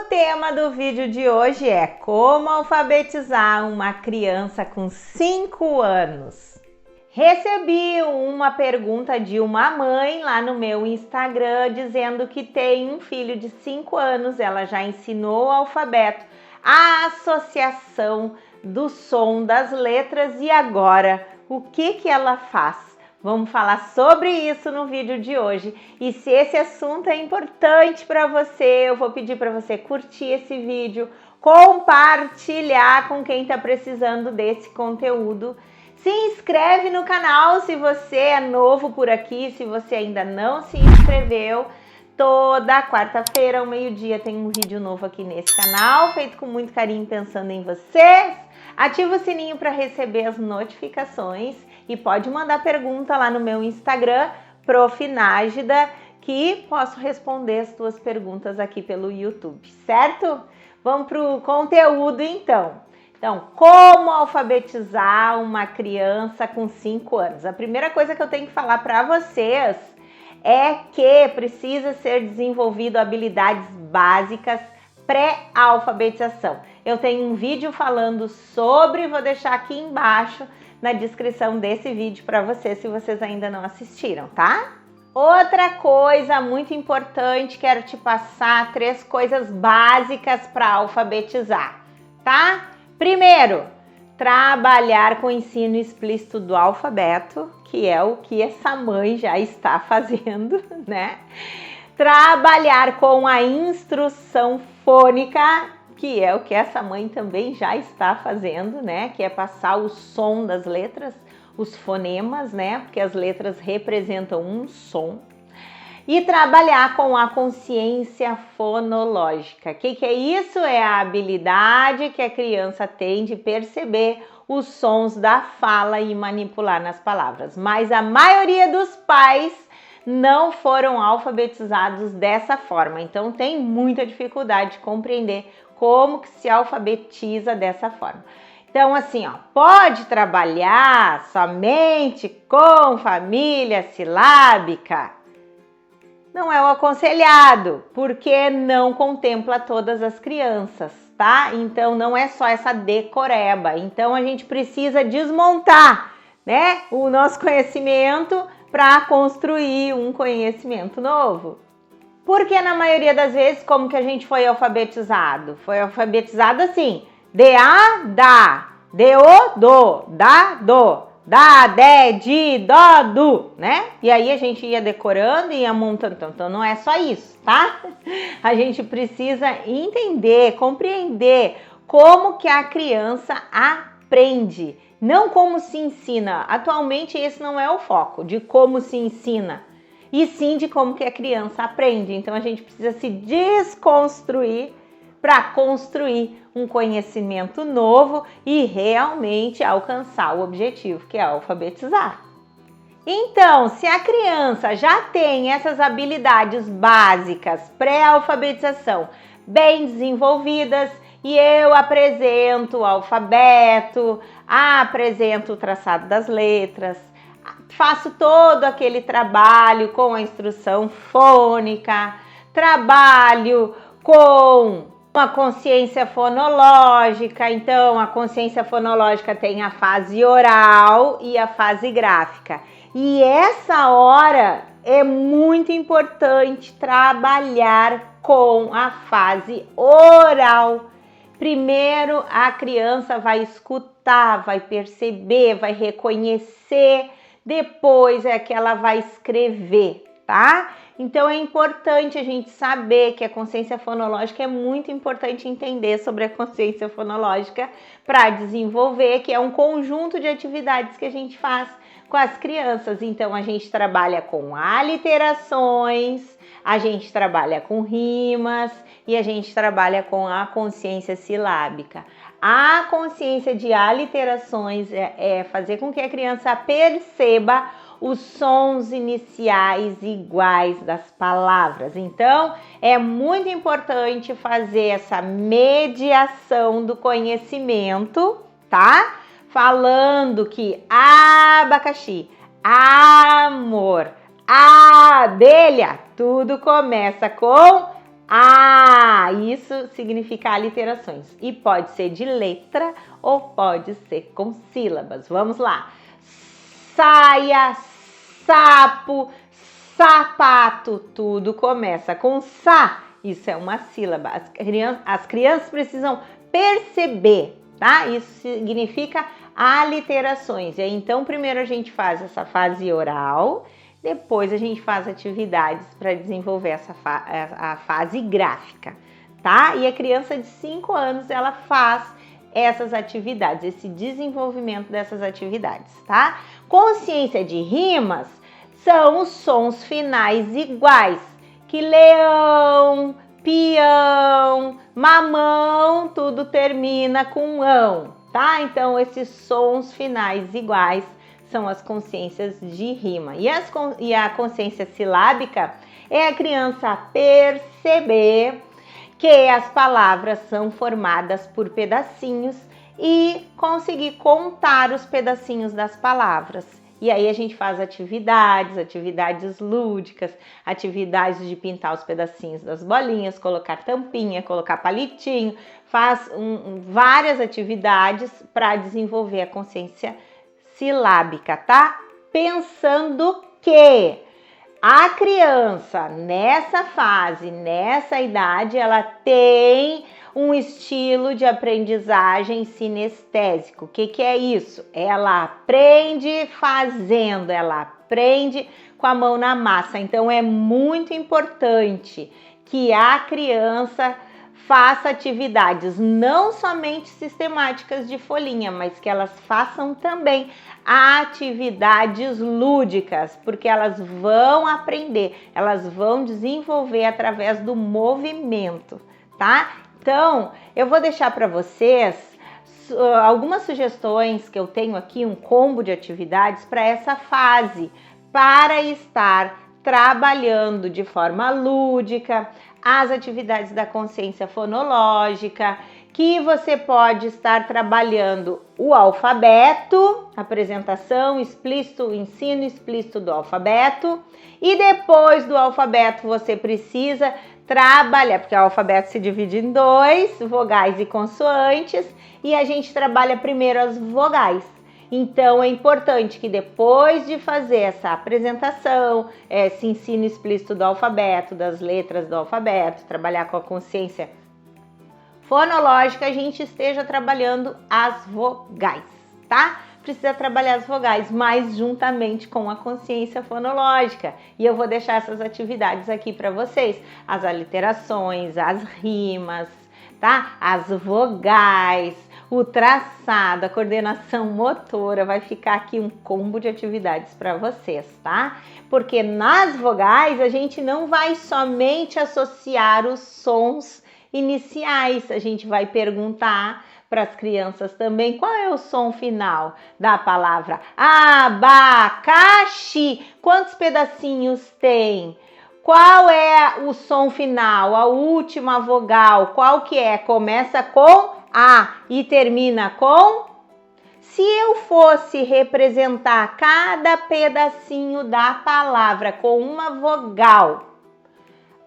O tema do vídeo de hoje é como alfabetizar uma criança com 5 anos. Recebi uma pergunta de uma mãe lá no meu Instagram dizendo que tem um filho de 5 anos, ela já ensinou o alfabeto, a associação do som das letras e agora o que ela faz? Vamos falar sobre isso no vídeo de hoje. E se esse assunto é importante para você, eu vou pedir para você curtir esse vídeo, compartilhar com quem está precisando desse conteúdo. Se inscreve no canal se você é novo por aqui, se você ainda não se inscreveu. Toda quarta-feira, ao meio-dia, tem um vídeo novo aqui nesse canal, feito com muito carinho, pensando em vocês. Ativa o sininho para receber as notificações e pode mandar pergunta lá no meu Instagram, Prof. Nájida, que posso responder as tuas perguntas aqui pelo YouTube, certo? Vamos para o conteúdo então. Então, como alfabetizar uma criança com 5 anos? A primeira coisa que eu tenho que falar para vocês é que precisa ser desenvolvido habilidades básicas pré-alfabetização. Eu tenho um vídeo falando sobre, vou deixar aqui embaixo na descrição desse vídeo para vocês, se vocês ainda não assistiram, tá? Outra coisa muito importante, quero te passar 3 coisas básicas para alfabetizar, tá? Primeiro, trabalhar com o ensino explícito do alfabeto, que é o que essa mãe já está fazendo, né? Trabalhar com a instrução fônica, que é o que essa mãe também já está fazendo, né? Que é passar o som das letras, os fonemas, né? Porque as letras representam um som. E trabalhar com a consciência fonológica. O que é isso? É a habilidade que a criança tem de perceber os sons da fala e manipular nas palavras. Mas a maioria dos pais não foram alfabetizados dessa forma, então tem muita dificuldade de compreender como que se alfabetiza dessa forma. Então, assim, ó, pode trabalhar somente com família silábica? Não é o aconselhado, porque não contempla todas as crianças, tá? Então, não é só essa decoreba. Então, a gente precisa desmontar, né, o nosso conhecimento para construir um conhecimento novo. Porque na maioria das vezes, como que a gente foi alfabetizado? Foi alfabetizado assim, D-A, dá, D-O, do, dá, do, dá, dé, di, dó, du, né? E aí a gente ia decorando e ia montando, então não é só isso, tá? A gente precisa entender, compreender como que a criança aprende, não como se ensina. Atualmente esse não é o foco, de como se ensina, e sim de como que a criança aprende. Então a gente precisa se desconstruir para construir um conhecimento novo e realmente alcançar o objetivo, que é alfabetizar. Então, se a criança já tem essas habilidades básicas pré-alfabetização bem desenvolvidas, e eu apresento o alfabeto, apresento o traçado das letras, faço todo aquele trabalho com a instrução fônica, trabalho com a consciência fonológica. Então, a consciência fonológica tem a fase oral e a fase gráfica. E essa hora é muito importante trabalhar com a fase oral. Primeiro, a criança vai escutar, vai perceber, vai reconhecer, depois é que ela vai escrever, tá? Então é importante a gente saber que a consciência fonológica é muito importante entender sobre a consciência fonológica para desenvolver, que é um conjunto de atividades que a gente faz com as crianças. Então a gente trabalha com aliterações, a gente trabalha com rimas e a gente trabalha com a consciência silábica. A consciência de aliterações é fazer com que a criança perceba os sons iniciais iguais das palavras. Então, é muito importante fazer essa mediação do conhecimento, tá? Falando que abacaxi, amor, abelha, tudo começa com Isso significa aliterações. E pode ser de letra ou pode ser com sílabas. Vamos lá. Saia, sapo, sapato, tudo começa com sa. Isso é uma sílaba. As crianças precisam perceber, tá? Isso significa aliterações. E aí, então, primeiro a gente faz essa fase oral, depois a gente faz atividades para desenvolver a fase gráfica, tá? E a criança de 5 anos, ela faz essas atividades, esse desenvolvimento dessas atividades, tá? Consciência de rimas são os sons finais iguais, que leão, peão, mamão, tudo termina com ão, tá? Então, esses sons finais iguais são as consciências de rima. E a consciência silábica é a criança perceber que as palavras são formadas por pedacinhos e conseguir contar os pedacinhos das palavras. E aí a gente faz atividades lúdicas, atividades de pintar os pedacinhos das bolinhas, colocar tampinha, colocar palitinho, faz várias atividades para desenvolver a consciência silábica, tá? Pensando que a criança nessa fase, nessa idade, ela tem um estilo de aprendizagem sinestésico. O que é isso? Ela aprende fazendo, ela aprende com a mão na massa. Então é muito importante que a criança faça atividades não somente sistemáticas de folhinha, mas que elas façam também atividades lúdicas, porque elas vão aprender, elas vão desenvolver através do movimento, tá? Então, eu vou deixar para vocês algumas sugestões que eu tenho aqui, um combo de atividades para essa fase, para estar trabalhando de forma lúdica as atividades da consciência fonológica, que você pode estar trabalhando o alfabeto, apresentação explícito, o ensino explícito do alfabeto, e depois do alfabeto você precisa trabalhar, porque o alfabeto se divide em 2, vogais e consoantes, e a gente trabalha primeiro as vogais. Então, é importante que depois de fazer essa apresentação, esse ensino explícito do alfabeto, das letras do alfabeto, trabalhar com a consciência fonológica, a gente esteja trabalhando as vogais, tá? Precisa trabalhar as vogais, mas juntamente com a consciência fonológica. E eu vou deixar essas atividades aqui para vocês. As aliterações, as rimas, tá? As vogais, o traçado, a coordenação motora, vai ficar aqui um combo de atividades para vocês, tá? Porque nas vogais a gente não vai somente associar os sons iniciais, a gente vai perguntar para as crianças também qual é o som final da palavra abacaxi, quantos pedacinhos tem? Qual é o som final, a última vogal, qual que é? Começa com A e termina com? Se eu fosse representar cada pedacinho da palavra com uma vogal,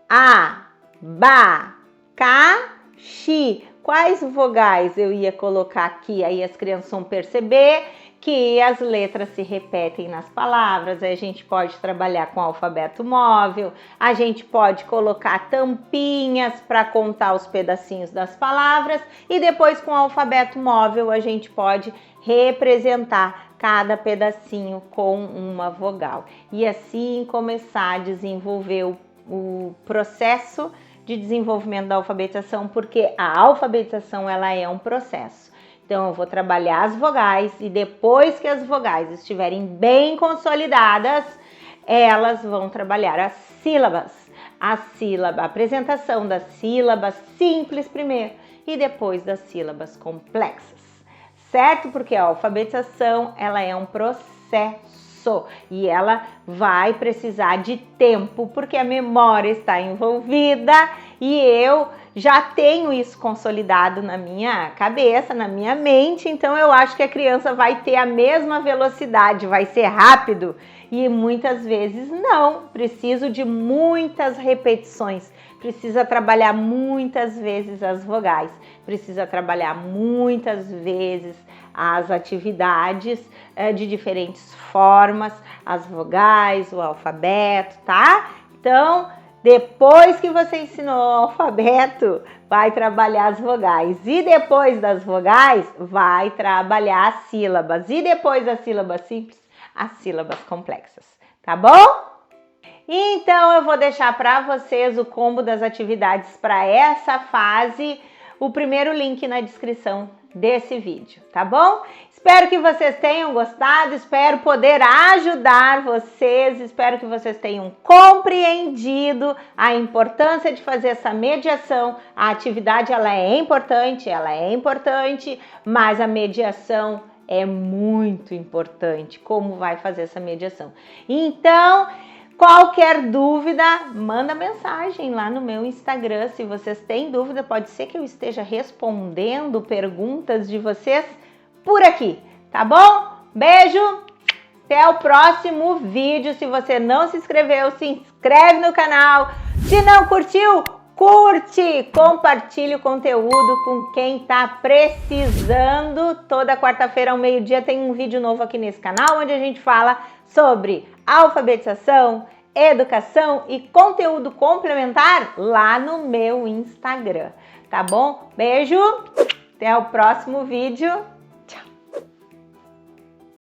A, ba, ca, xi, quais vogais eu ia colocar aqui? Aí as crianças vão perceber que as letras se repetem nas palavras. Aí a gente pode trabalhar com alfabeto móvel, a gente pode colocar tampinhas para contar os pedacinhos das palavras e depois com alfabeto móvel a gente pode representar cada pedacinho com uma vogal e assim começar a desenvolver o processo de desenvolvimento da alfabetização, porque a alfabetização ela é um processo. Então, eu vou trabalhar as vogais e depois que as vogais estiverem bem consolidadas, elas vão trabalhar as sílabas. A apresentação das sílabas simples primeiro e depois das sílabas complexas, certo? Porque a alfabetização, ela é um processo e ela vai precisar de tempo, porque a memória está envolvida e eu já tenho isso consolidado na minha cabeça, na minha mente, então eu acho que a criança vai ter a mesma velocidade, vai ser rápido e muitas vezes não, preciso de muitas repetições precisa trabalhar muitas vezes as vogais, precisa trabalhar muitas vezes as atividades de diferentes formas, as vogais, o alfabeto, tá? Então, depois que você ensinou o alfabeto, vai trabalhar as vogais. E depois das vogais, vai trabalhar as sílabas. E depois das sílabas simples, as sílabas complexas. Tá bom? Então, eu vou deixar para vocês o combo das atividades para essa fase, o primeiro link na descrição desse vídeo, tá bom? Espero que vocês tenham gostado, espero poder ajudar vocês, espero que vocês tenham compreendido a importância de fazer essa mediação. A atividade ela é importante, mas a mediação é muito importante. Como vai fazer essa mediação? Então, qualquer dúvida, manda mensagem lá no meu Instagram. Se vocês têm dúvida, pode ser que eu esteja respondendo perguntas de vocês por aqui, tá bom? Beijo, até o próximo vídeo. Se você não se inscreveu, se inscreve no canal. Se não curtiu, curte, compartilhe o conteúdo com quem tá precisando. Toda quarta-feira ao meio-dia tem um vídeo novo aqui nesse canal, onde a gente fala sobre alfabetização, educação e conteúdo complementar lá no meu Instagram, tá bom? Beijo, até o próximo vídeo.